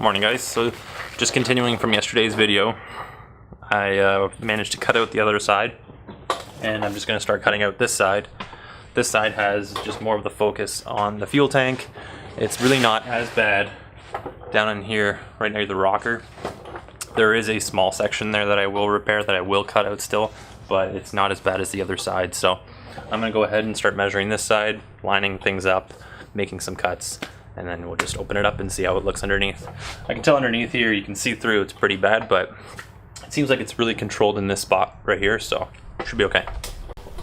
Morning guys, so just continuing from yesterday's video, I managed to cut out the other side and I'm just going to start cutting out this side. This side has just more of the focus on the fuel tank. It's really not as bad down in here right near the rocker. There is a small section there that I will repair, that I will cut out still, but it's not as bad as the other side. So I'm going to go ahead and start measuring this side, lining things up, making some cuts, and then we'll just open it up and see how it looks underneath. I can tell underneath here, you can see through, it's pretty bad, but it seems like it's really controlled in this spot right here, so it should be okay.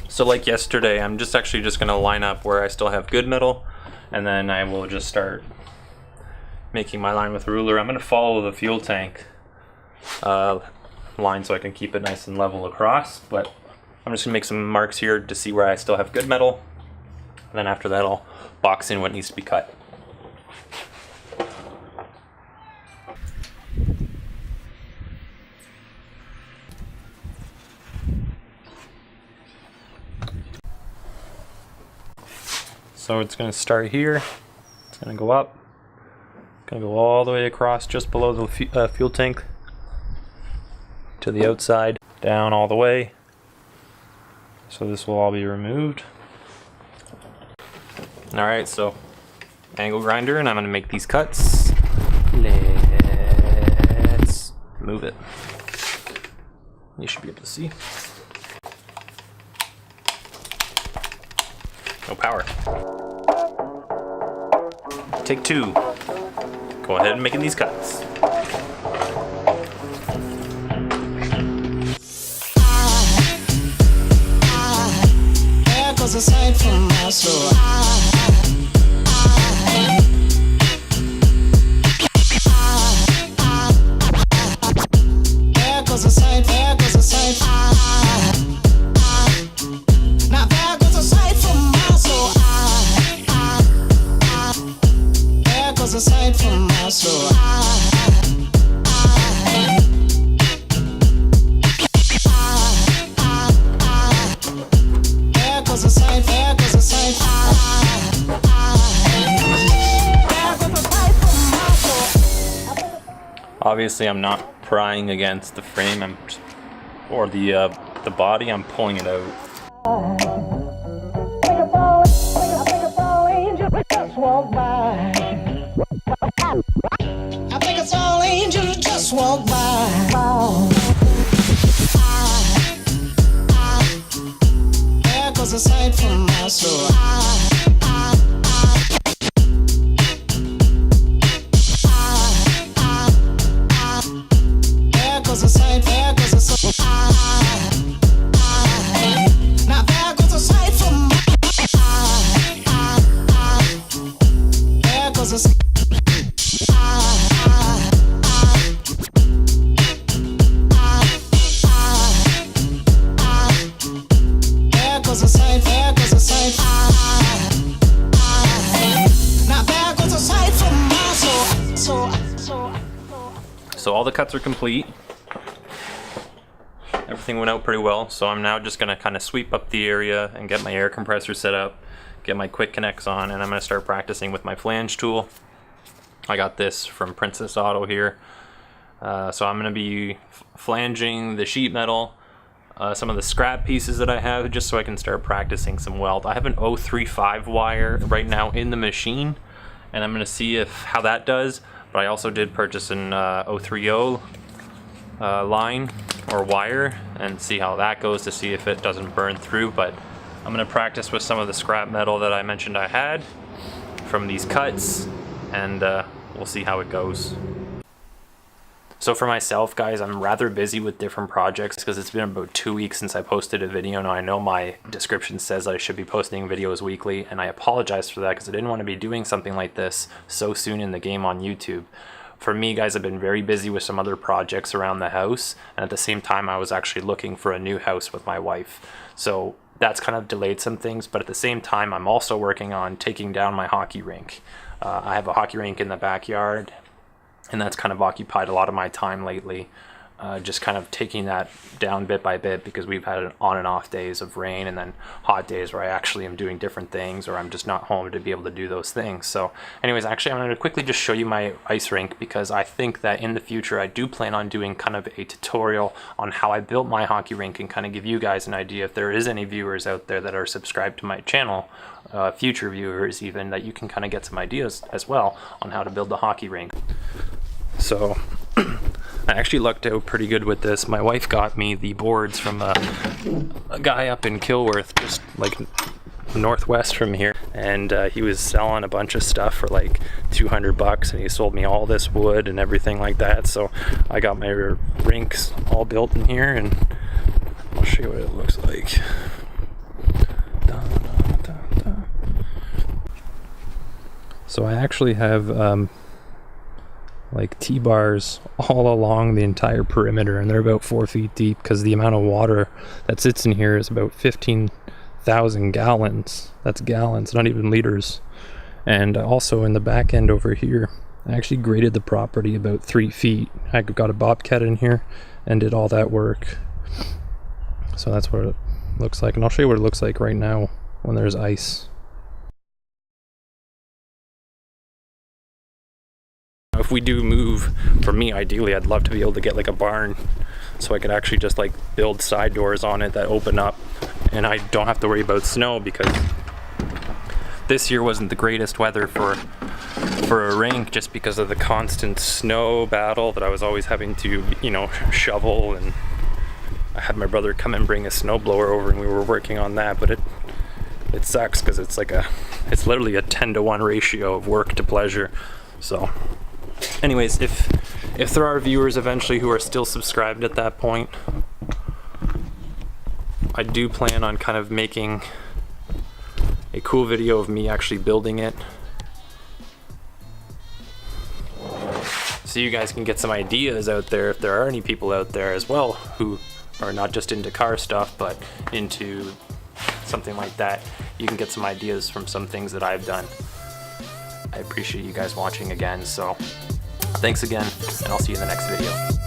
So like yesterday, I'm actually just gonna line up where I still have good metal, and then I will just start making my line with a ruler. I'm gonna follow the fuel tank line so I can keep it nice and level across, but I'm just gonna make some marks here to see where I still have good metal, and then after that I'll box in what needs to be cut. So it's going to start here, it's going to go up, going to go all the way across just below the fuel tank to the outside, down all the way. So this will all be removed. Alright, so angle grinder, and I'm going to make these cuts. Let's move it. You should be able to see. No power. Take two. Go ahead and making these cuts. There goes a sight from my soul. There goes a sight, there goes a sight. Now there goes a sight from my soul. There goes a sight from my soul. There goes a sight, there goes a sight. There goes a sight from my soul. Obviously I'm not prying against the frame or the body, I'm pulling it out. I think a fall angel just walked by. I think it's all angels just walk by. There goes a sight from my soul. There goes a sight, there goes a sight. Now there goes a sight from my soul. There goes a sight. So all the cuts are complete. Everything went out pretty well, so I'm now just going to kind of sweep up the area and get my air compressor set up, get my quick connects on, and I'm going to start practicing with my flange tool. I got this from Princess Auto here. So I'm going to be flanging the sheet metal, some of the scrap pieces that I have, just so I can start practicing some weld. I have an 035 wire right now in the machine, and I'm going to see how that does. But I also did purchase an 030 line or wire and see how that goes to see if it doesn't burn through. But I'm going to practice with some of the scrap metal that I mentioned I had from these cuts, and we'll see how it goes. So for myself, guys, I'm rather busy with different projects because it's been about 2 weeks since I posted a video. Now I know my description says that I should be posting videos weekly, and I apologize for that because I didn't want to be doing something like this so soon in the game on YouTube. For me, guys, I've been very busy with some other projects around the house, and at the same time I was actually looking for a new house with my wife. So that's kind of delayed some things, but at the same time I'm also working on taking down my hockey rink. I have a hockey rink in the backyard, and that's kind of occupied a lot of my time lately. just kind of taking that down bit by bit, because we've had on and off days of rain and then hot days where I actually am doing different things, or I'm just not home to be able to do those things. So anyways, actually I'm going to quickly just show you my ice rink, because I think that in the future I do plan on doing kind of a tutorial on how I built my hockey rink, and kind of give you guys an idea, if there is any viewers out there that are subscribed to my channel, future viewers even, that you can kind of get some ideas as well on how to build the hockey rink. So I actually lucked out pretty good with this. My wife got me the boards from a guy up in Kilworth, just like northwest from here, and he was selling a bunch of stuff for like $200, and he sold me all this wood and everything like that. So I got my rinks all built in here, and I'll show you what it looks like. So I actually have like T-bars all along the entire perimeter, and they're about 4 feet deep, because the amount of water that sits in here is about 15,000 gallons. That's gallons, not even liters. And also in the back end over here, I actually graded the property about 3 feet. I got a bobcat in here and did all that work. So that's what it looks like, and I'll show you what it looks like right now when there's ice. If we do move, for me ideally I'd love to be able to get like a barn, so I could actually just like build side doors on it that open up, and I don't have to worry about snow, because this year wasn't the greatest weather for a rink, just because of the constant snow battle that I was always having to, you know, shovel. And I had my brother come and bring a snowblower over, and we were working on that, but it sucks, because it's literally a 10-to-1 ratio of work to pleasure. So anyways, if there are viewers eventually who are still subscribed at that point, I do plan on kind of making a cool video of me actually building it, so you guys can get some ideas out there, if there are any people out there as well who are not just into car stuff but into something like that. You can get some ideas from some things that I've done. I appreciate you guys watching again, so thanks again, and I'll see you in the next video.